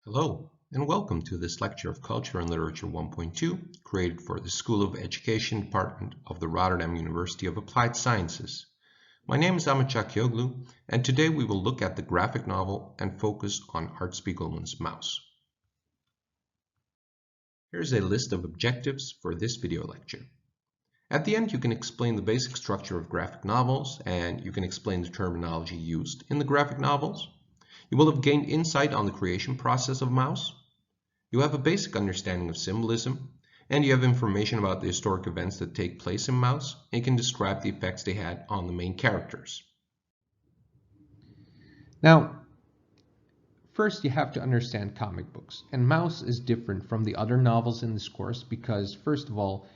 Hello, and welcome to this lecture of Culture and Literature 1.2, created for the School of Education Department of the Rotterdam University of Applied Sciences. My name is Ahmet Çakyoglu, and today we will look at the graphic novel and focus on Art Spiegelman's Mouse. Here's a list of objectives for this video lecture. At the end, you can explain the basic structure of graphic novels, and you can explain the terminology used in the graphic novels. You will have gained insight on the creation process of Mouse. You have a basic understanding of symbolism, and you have information about the historic events that take place in Mouse, and you can describe the effects they had on the main characters. Now, first you have to understand comic books, and Mouse is different from the other novels in this course because, first of all,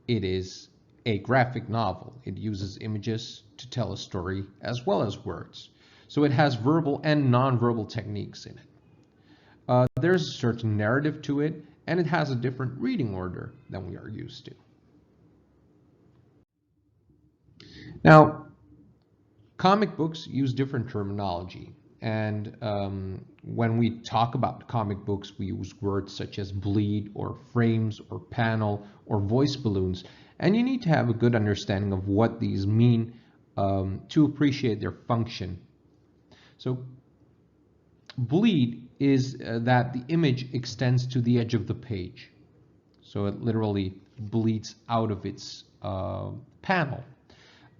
it is a graphic novel. It uses images to tell a story as well as words. So it has verbal and non-verbal techniques in it. There's a certain narrative to it, and it has a different reading order than we are used to. Now, comic books use different terminology, and when we talk about comic books, we use words such as bleed, or frames, or panel, or voice balloons, and you need to have a good understanding of what these mean to appreciate their function. So bleed is that the image extends to the edge of the page. So it literally bleeds out of its panel.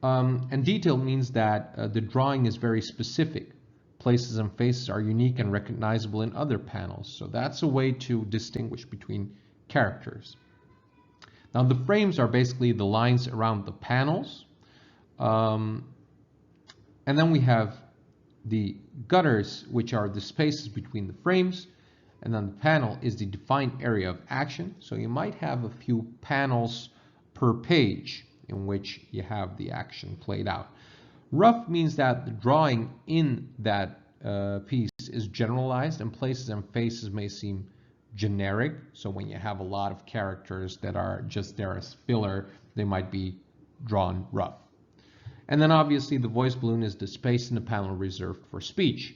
And detail means that the drawing is very specific. Places and faces are unique and recognizable in other panels. So that's a way to distinguish between characters. Now the frames are basically the lines around the panels. And then we have the gutters, which are the spaces between the frames, and then the panel is the defined area of action. So you might have a few panels per page in which you have the action played out. Rough means that the drawing in that piece is generalized, and places and faces may seem generic. So when you have a lot of characters that are just there as filler, they might be drawn rough. And then obviously the voice balloon is the space in the panel reserved for speech.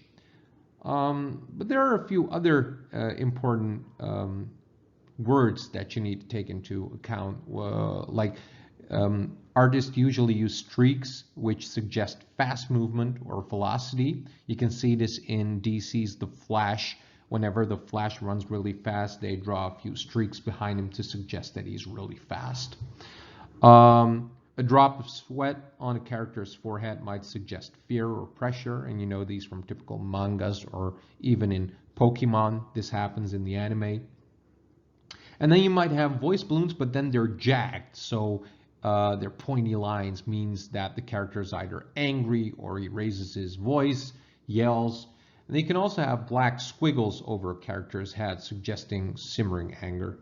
But there are a few other important words that you need to take into account. Artists usually use streaks, which suggest fast movement or velocity. You can see this in DC's The Flash. Whenever the Flash runs really fast, they draw a few streaks behind him to suggest that he's really fast. A drop of sweat on a character's forehead might suggest fear or pressure, and you know these from typical mangas or even in Pokemon. This happens in the anime. And then you might have voice balloons, but then they're jagged, so their pointy lines means that the character is either angry or he raises his voice, yells. And you can also have black squiggles over a character's head, suggesting simmering anger.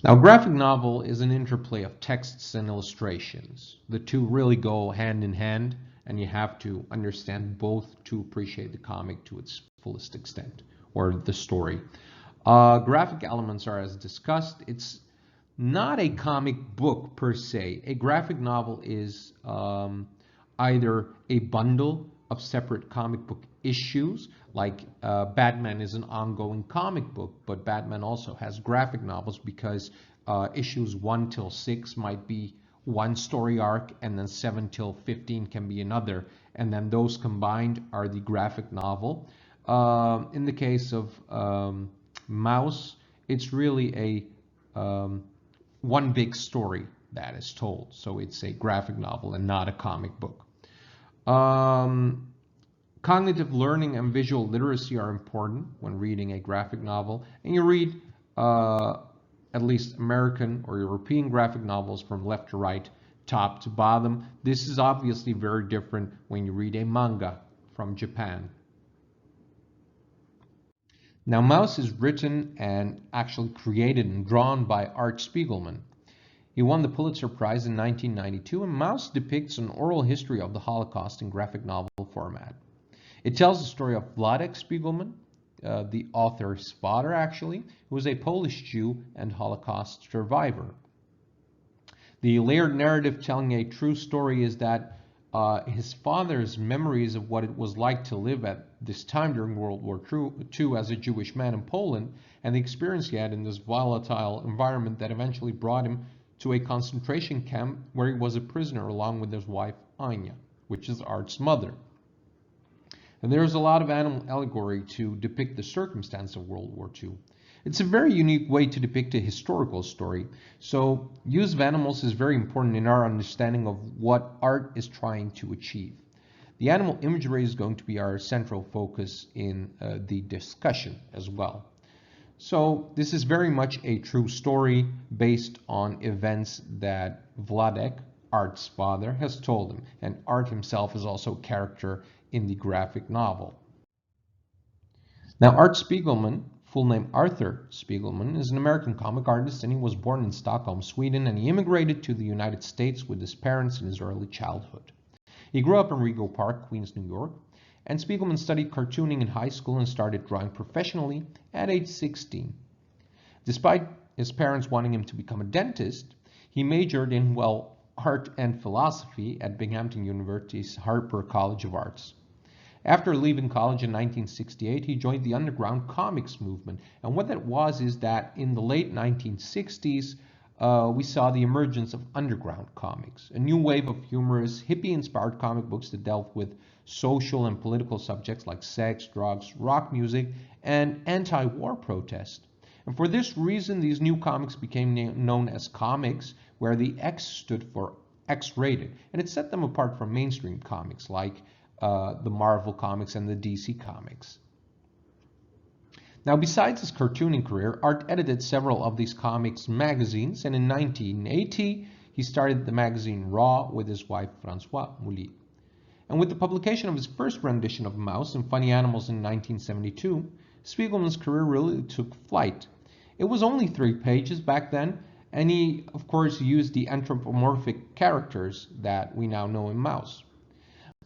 Now, graphic novel is an interplay of texts and illustrations. The two really go hand in hand, and you have to understand both to appreciate the comic to its fullest extent, or the story. Graphic elements are as discussed. It's not a comic book per se. A graphic novel is either a bundle of separate comic book issues, like Batman is an ongoing comic book, but Batman also has graphic novels because issues 1 till 6 might be one story arc, and then 7 till 15 can be another, and then those combined are the graphic novel. In the case of Mouse, it's really a one big story that is told, so it's a graphic novel and not a comic book. Cognitive learning and visual literacy are important when reading a graphic novel, and you read at least American or European graphic novels from left to right, top to bottom. This is obviously very different when you read a manga from Japan. Now, Mouse is written and actually created and drawn by Art Spiegelman. He won the Pulitzer Prize in 1992, and Mouse depicts an oral history of the Holocaust in graphic novel format. It tells the story of Władek Spiegelman, the author's father actually, who was a Polish Jew and Holocaust survivor. The layered narrative telling a true story is that his father's memories of what it was like to live at this time during World War II as a Jewish man in Poland, and the experience he had in this volatile environment that eventually brought him to a concentration camp where he was a prisoner along with his wife Anya, which is Art's mother. And there's a lot of animal allegory to depict the circumstance of World War II. It's a very unique way to depict a historical story, so use of animals is very important in our understanding of what art is trying to achieve. The animal imagery is going to be our central focus in the discussion as well. So this is very much a true story based on events that Vladek, Art's father, has told him, and Art himself is also a character in the graphic novel. Now, Art Spiegelman, full name Arthur Spiegelman, is an American comic artist, and he was born in Stockholm, Sweden, and he immigrated to the United States with his parents in his early childhood. He grew up in Rego Park, Queens, New York, and Spiegelman studied cartooning in high school and started drawing professionally at age 16. Despite his parents wanting him to become a dentist, he majored in, well, art and philosophy at Binghamton University's Harper College of Arts. After leaving college in 1968, he joined the underground comics movement. And what that was is that in the late 1960s, we saw the emergence of underground comics, a new wave of humorous, hippie-inspired comic books that dealt with social and political subjects like sex, drugs, rock music, and anti-war protest. And for this reason, these new comics became known as comics, where the X stood for X-rated, and it set them apart from mainstream comics like the Marvel comics and the DC comics. Now, besides his cartooning career, Art edited several of these comics magazines, and in 1980, he started the magazine Raw with his wife, Françoise Mouly. And with the publication of his first rendition of Mouse and Funny Animals in 1972, Spiegelman's career really took flight. It was only 3 pages back then, and he, of course, used the anthropomorphic characters that we now know in Mouse.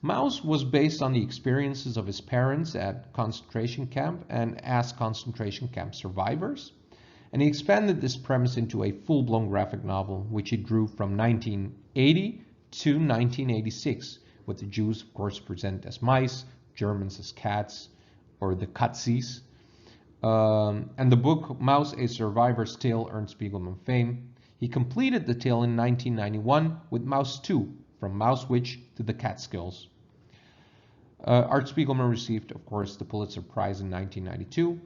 Mouse was based on the experiences of his parents at concentration camp and as concentration camp survivors, and he expanded this premise into a full-blown graphic novel, which he drew from 1980 to 1986, with the Jews, of course, presented as mice, Germans as cats, or the Katzies. And the book Mouse, A Survivor's Tale earned Spiegelman fame. He completed the tale in 1991 with Mouse 2, From Mouse Witch to the Catskills. Art Spiegelman received, of course, the Pulitzer Prize in 1992.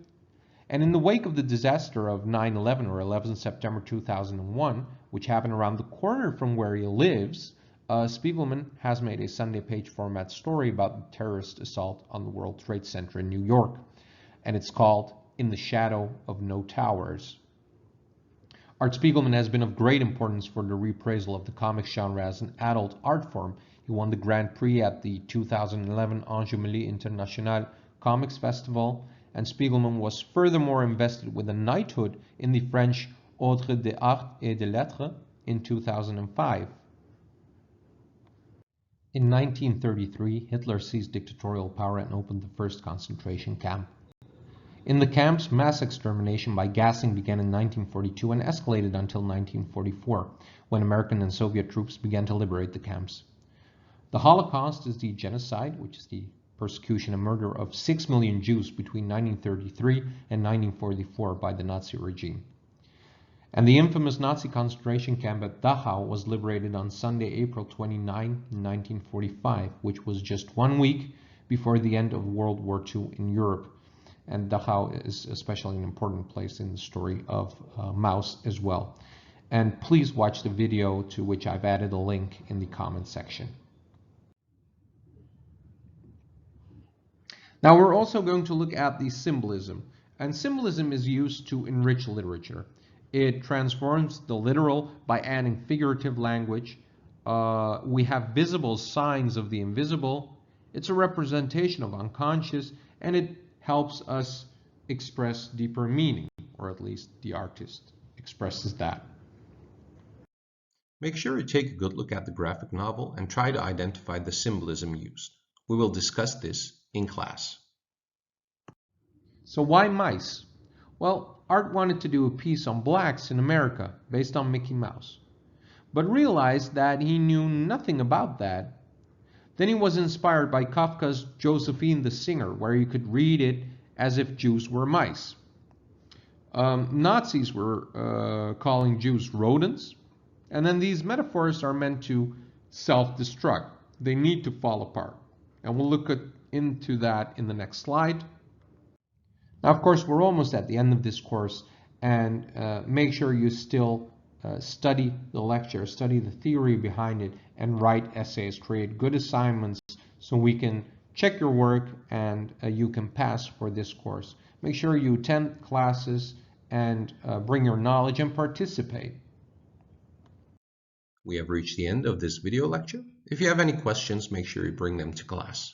And in the wake of the disaster of 9/11, or 11 September 2001, which happened around the corner from where he lives, Spiegelman has made a Sunday page format story about the terrorist assault on the World Trade Center in New York. And it's called In the Shadow of No Towers. Art Spiegelman has been of great importance for the reappraisal of the comics genre as an adult art form. He won the Grand Prix at the 2011 Anjou International Comics Festival, and Spiegelman was furthermore invested with a knighthood in the French Ordre des Arts et des Lettres in 2005. In 1933, Hitler seized dictatorial power and opened the first concentration camp. In the camps, mass extermination by gassing began in 1942 and escalated until 1944, when American and Soviet troops began to liberate the camps. The Holocaust is the genocide, which is the persecution and murder of 6 million Jews between 1933 and 1944 by the Nazi regime. And the infamous Nazi concentration camp at Dachau was liberated on Sunday, April 29, 1945, which was just 1 week before the end of World War II in Europe. And Dachau is especially an important place in the story of Mouse as well. And please watch the video, to which I've added a link in the comment section. Now we're also going to look at the symbolism. And symbolism is used to enrich literature. It transforms the literal by adding figurative language. We have visible signs of the invisible. It's a representation of unconscious, and it helps us express deeper meaning, or at least the artist expresses that. Make sure to take a good look at the graphic novel and try to identify the symbolism used. We will discuss this in class. So why mice? Well, Art wanted to do a piece on blacks in America based on Mickey Mouse, but realized that he knew nothing about that. Then he was inspired by Kafka's Josephine the Singer, where you could read it as if Jews were mice. Nazis were calling Jews rodents, and then these metaphors are meant to self-destruct. They need to fall apart, and we'll look into that in the next slide. Now, of course, we're almost at the end of this course, and make sure you still study the lecture, study the theory behind it, and write essays, create good assignments so we can check your work and you can pass for this course. Make sure you attend classes and bring your knowledge and participate. We have reached the end of this video lecture. If you have any questions, make sure you bring them to class.